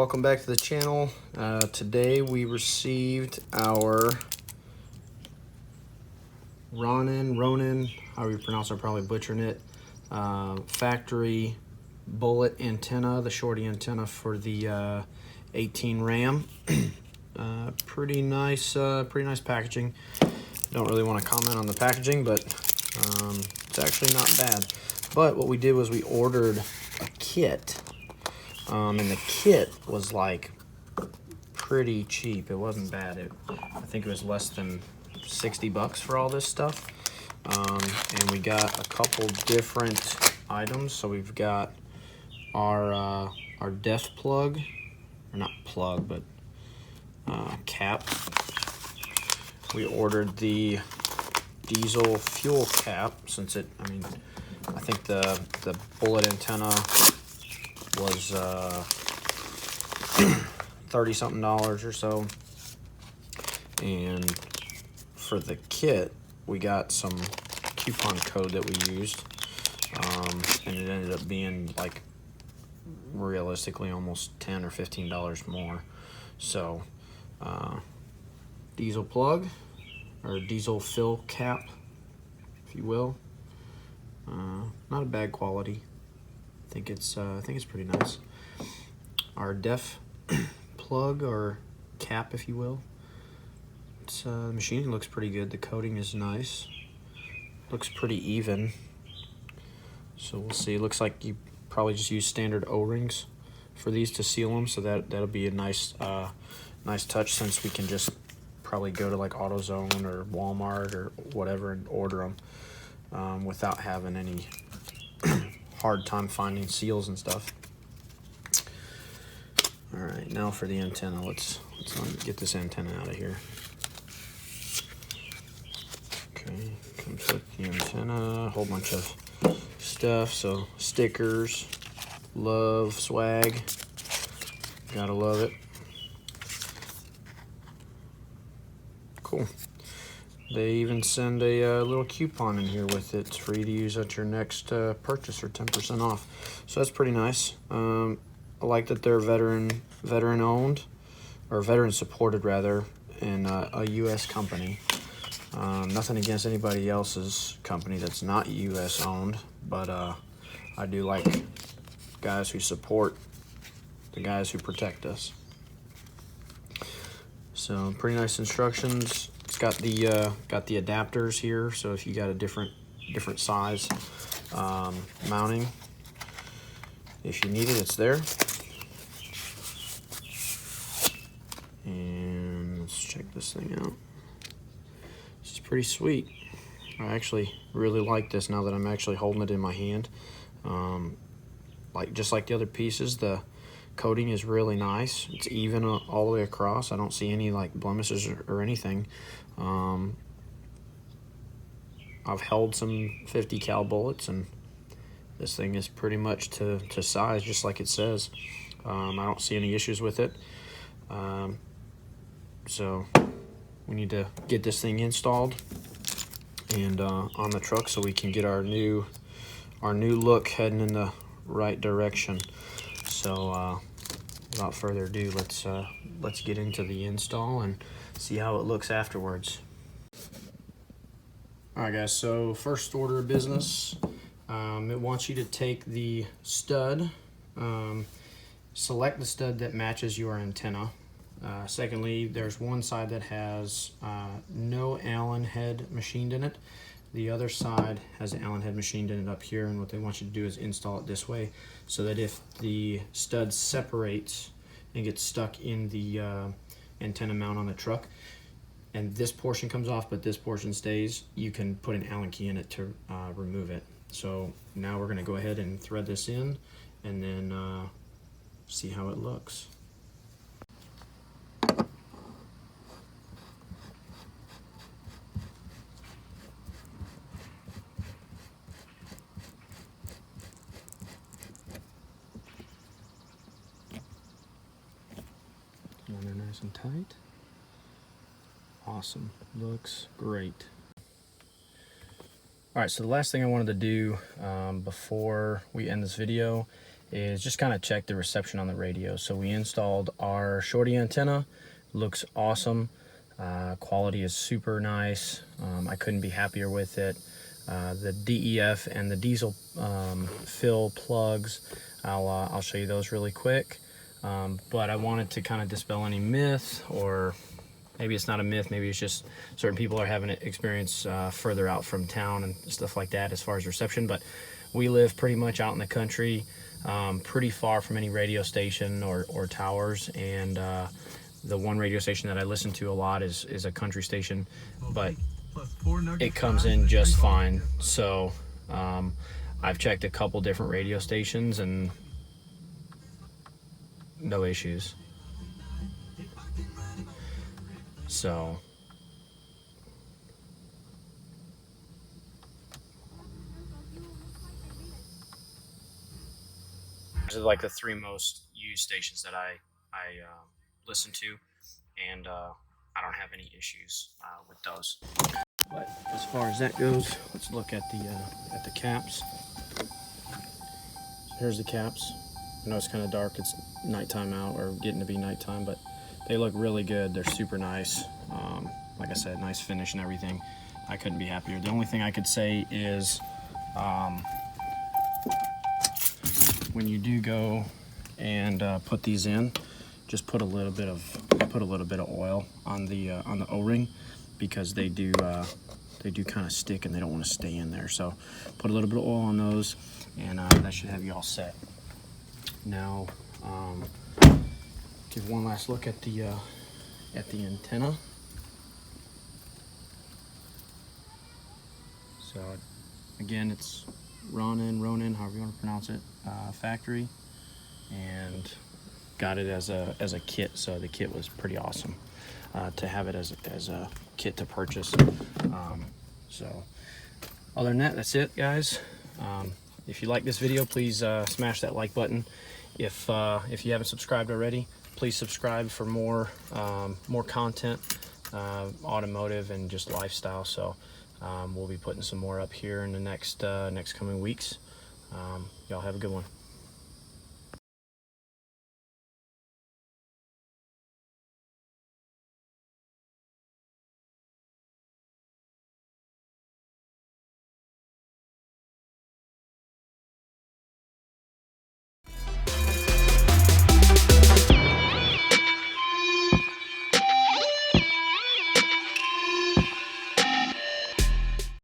welcome back to the channel. Today we received our Ronin, however you pronounce it, I'm probably butchering it, factory bullet antenna, the shorty antenna for the 18 Ram. Pretty nice packaging. Don't really want to comment on the packaging, but it's actually not bad. But what we did was we ordered a kit. And the kit was like pretty cheap. It wasn't bad. I think it was less than 60 bucks for all this stuff. And we got a couple different items. So we've got our def plug, or not plug, but cap. We ordered the diesel fuel cap, since I think the bullet antenna was $30-something or so, and for the kit we got some coupon code that we used, and it ended up being like realistically almost $10 or $15 more. So diesel plug, or diesel fill cap, if you will. Not a bad quality. I think it's pretty nice. Our def plug, or cap, if you will. The machining looks pretty good. The coating is nice. Looks pretty even. So we'll see. It looks like you probably just use standard O-rings for these to seal them. So that'll be a nice touch, since we can just probably go to like AutoZone or Walmart or whatever and order them without having any hard time finding seals and stuff. All right, now for the antenna. Let's get this antenna out of here. Okay, comes with the antenna, a whole bunch of stuff. So stickers, love, swag, gotta love it. Cool. They even send a little coupon in here with it. It's free to use at your next purchase for 10% off. So that's pretty nice. I like that they're veteran owned, or veteran supported rather, and a U.S. company. Nothing against anybody else's company that's not U.S. owned, but I do like guys who support the guys who protect us. So pretty nice instructions. It's got the adapters here, so if you got a different size mounting, if you need it, it's there. And let's check this thing out. This is pretty sweet. I actually really like this now that I'm actually holding it in my hand. Just like the other pieces, the coating is really nice. It's even all the way across. I don't see any like blemishes or anything. I've held some 50 cal bullets, and this thing is pretty much to size, just like it says. I don't see any issues with it. So we need to get this thing installed and on the truck, so we can get our new look heading in the right direction. So without further ado, let's get into the install and see how it looks afterwards. Alright guys, so first order of business, it wants you to take the stud, select the stud that matches your antenna. Secondly, there's one side that has no Allen head machined in it. The other side has an Allen head machined in it up here, and what they want you to do is install it this way, so that if the stud separates and gets stuck in the antenna mount on the truck, and this portion comes off but this portion stays, you can put an Allen key in it to remove it. So now we're going to go ahead and thread this in, and then see how it looks. They're nice and tight. Awesome, looks great. All right, so the last thing I wanted to do before we end this video is just kind of check the reception on the radio. So we installed our shorty antenna. Looks awesome. Quality is super nice. I couldn't be happier with it. The DEF and the diesel fill plugs, I'll show you those really quick. But I wanted to kind of dispel any myth, or maybe it's not a myth, maybe it's just certain people are having an experience further out from town and stuff like that as far as reception. But we live pretty much out in the country, pretty far from any radio station or towers, and the one radio station that I listen to a lot is a country station, but it comes in just fine. So I've checked a couple different radio stations and no issues. So these are like the 3 most used stations that I listen to, and I don't have any issues with those. But as far as that goes, let's look at the caps. So here's the caps. I know it's kind of dark, it's nighttime out, or getting to be nighttime, but they look really good. They're super nice. Like I said, nice finish and everything. I couldn't be happier. The only thing I could say is when you do go and put these in, just put a little bit of oil on the O-ring, because they do kind of stick and they don't want to stay in there. So put a little bit of oil on those, and that should have you all set. Now give one last look at the antenna. So again, it's Ronin, however you want to pronounce it, factory, and got it as a kit. So the kit was pretty awesome to have it as a kit to purchase. So other than that, that's it, guys. If you like this video, please smash that like button. If you haven't subscribed already, please subscribe for more content, automotive and just lifestyle. So we'll be putting some more up here in the next coming weeks. Y'all have a good one.